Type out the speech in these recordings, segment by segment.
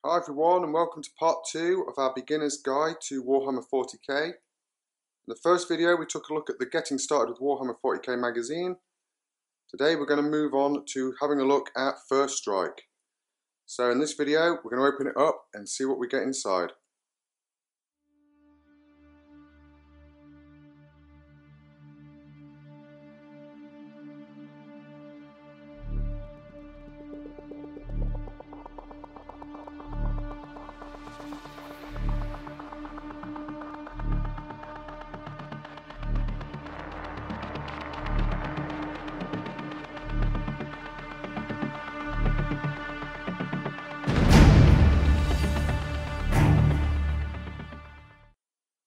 Hi everyone, and welcome to part 2 of our beginner's guide to Warhammer 40k. In the first video we took a look at the Getting Started with Warhammer 40k magazine. Today we're going to move on to having a look at First Strike. So in this video we're going to open it up and see what we get inside.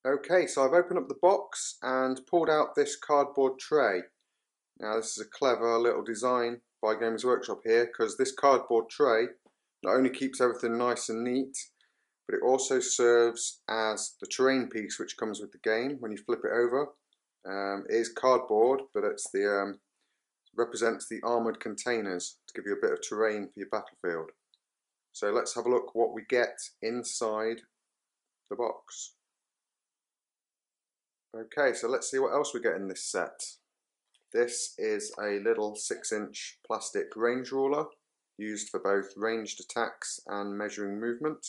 Okay, so I've opened up the box and pulled out this cardboard tray. Now this is a clever little design by Games Workshop here, because this cardboard tray not only keeps everything nice and neat, but it also serves as the terrain piece which comes with the game when you flip it over. It is cardboard, but it's the represents the armoured containers to give you a bit of terrain for your battlefield. So let's have a look what we get inside the box. Okay, so let's see what else we get in this set. This is a little 6-inch plastic range ruler used for both ranged attacks and measuring movement.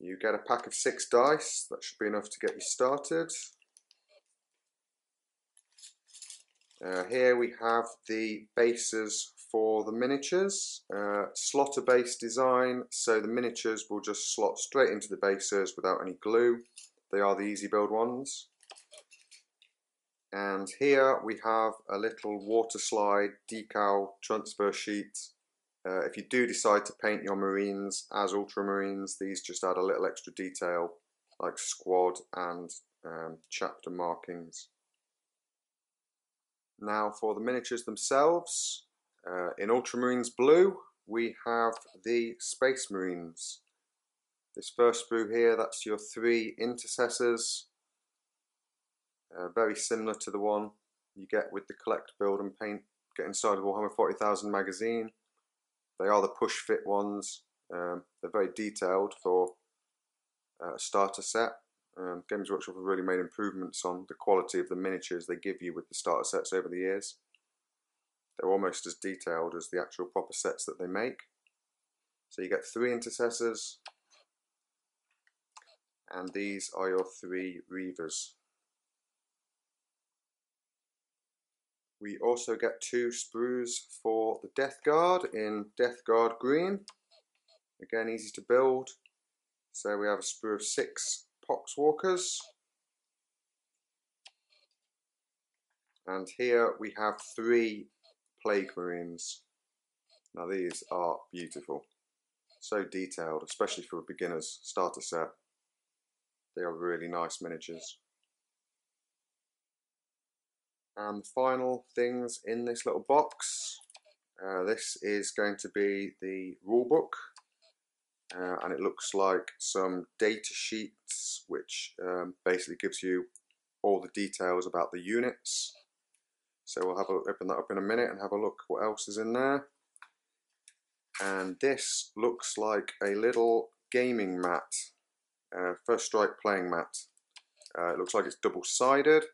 You get a pack of 6 dice, that should be enough to get you started. Here we have the bases for the miniatures, slotter base design, so the miniatures will just slot straight into the bases without any glue. They are the easy build ones. And here we have a little water slide decal transfer sheet. If you do decide to paint your Marines as Ultramarines, these just add a little extra detail like squad and chapter markings. Now for the miniatures themselves, in Ultramarines blue we have the Space Marines. This first sprue here, that's your 3 intercessors, very similar to the one you get with the collect, build and paint, get inside of Warhammer 40,000 magazine. They are the push fit ones. They're very detailed for a starter set. Games Workshop have really made improvements on the quality of the miniatures they give you with the starter sets over the years. They're almost as detailed as the actual proper sets that they make. So you get 3 intercessors, and these are your 3 Reavers. We also get 2 sprues for the Death Guard in Death Guard green. Again, easy to build. So we have a sprue of 6 Poxwalkers. And here we have 3 Plague Marines. Now these are beautiful. So detailed, especially for a beginner's starter set. They are really nice miniatures. And the final things in this little box, this is going to be the rulebook, and it looks like some data sheets which basically gives you all the details about the units. So we'll open that up in a minute and have a look what else is in there. And this looks like a little gaming mat. First Strike playing mat. It looks like it's double-sided,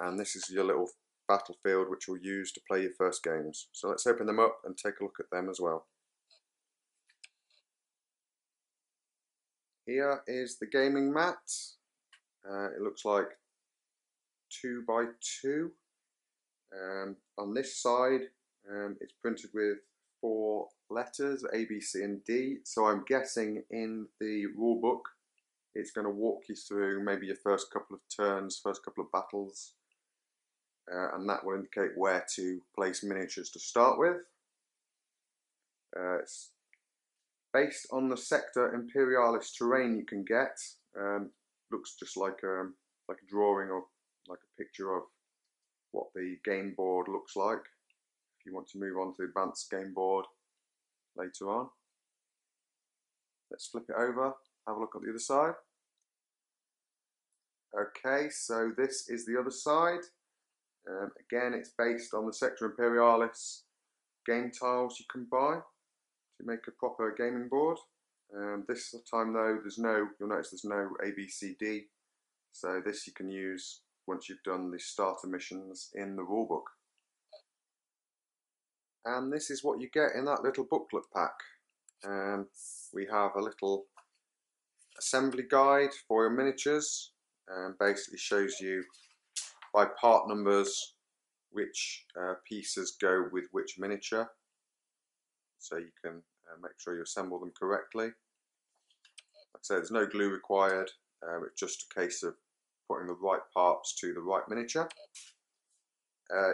and this is your little battlefield which you'll use to play your first games. So let's open them up and take a look at them as well. Here is the gaming mat. It looks like 2 by 2. On this side it's printed with 4 letters, A, B, C and D, so I'm guessing in the rulebook it's going to walk you through maybe your first couple of turns, first couple of battles, and that will indicate where to place miniatures to start with. It's based on the Sector Imperialis terrain you can get. Looks just like a drawing or like a picture of what the game board looks like if you want to move on to the advanced game board later on. Let's flip it over, have a look at the other side. Okay, so this is the other side. Again, it's based on the Sector Imperialis game tiles you can buy to make a proper gaming board. This time though, you'll notice there's no A, B, C, D. So this you can use once you've done the starter missions in the rulebook. And this is what you get in that little booklet pack. We have a little assembly guide for your miniatures, and basically shows you by part numbers which pieces go with which miniature, so you can make sure you assemble them correctly. Like I say, there's no glue required, it's just a case of putting the right parts to the right miniature.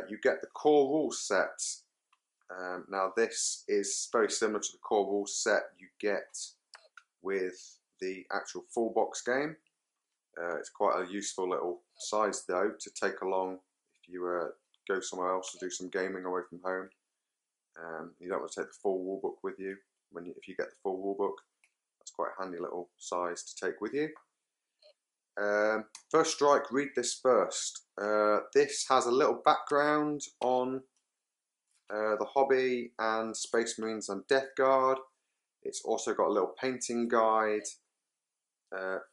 You get the core rules set. Now this is very similar to the core rules set you get with the actual full box game. It's quite a useful little size though to take along if you go somewhere else to do some gaming away from home. You don't want to take the full rulebook with you. If you get the full rulebook, that's quite a handy little size to take with you. First Strike, read this first. This has a little background on the hobby and Space Marines and Death Guard. It's also got a little painting guide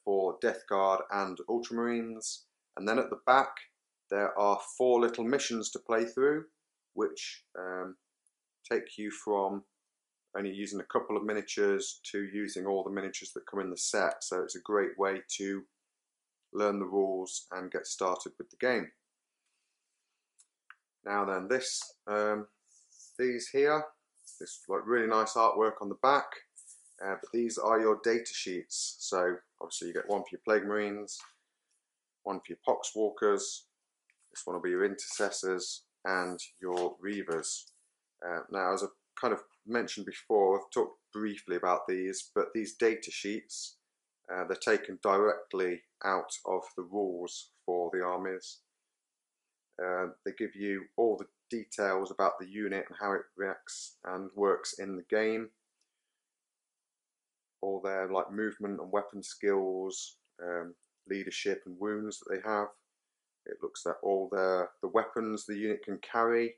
for Death Guard and Ultramarines, and then at the back there are 4 little missions to play through, which take you from only using a couple of miniatures to using all the miniatures that come in the set. So it's a great way to learn the rules and get started with the game. Now then, these here, this like really nice artwork on the back, but these are your data sheets. So obviously you get one for your Plague Marines, one for your Poxwalkers, this one will be your Intercessors and your Reavers. Now, as I kind of mentioned before, I've talked briefly about these, but these data sheets, they're taken directly out of the rules for the armies. They give you all the details about the unit and how it reacts and works in the game. All their like movement and weapon skills, leadership and wounds that they have. It looks at all the weapons the unit can carry,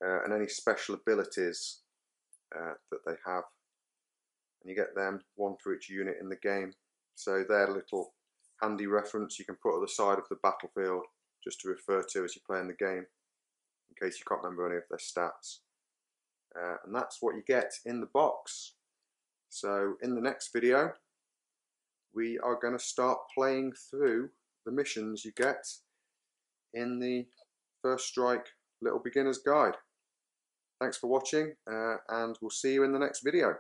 and any special abilities that they have. And you get them, one for each unit in the game. So they're a little handy reference you can put at the side of the battlefield just to refer to as you play in the game, in case you can't remember any of their stats. And that's what you get in the box. So in the next video, we are going to start playing through the missions you get in the First Strike Little Beginner's Guide. Thanks for watching, and we'll see you in the next video.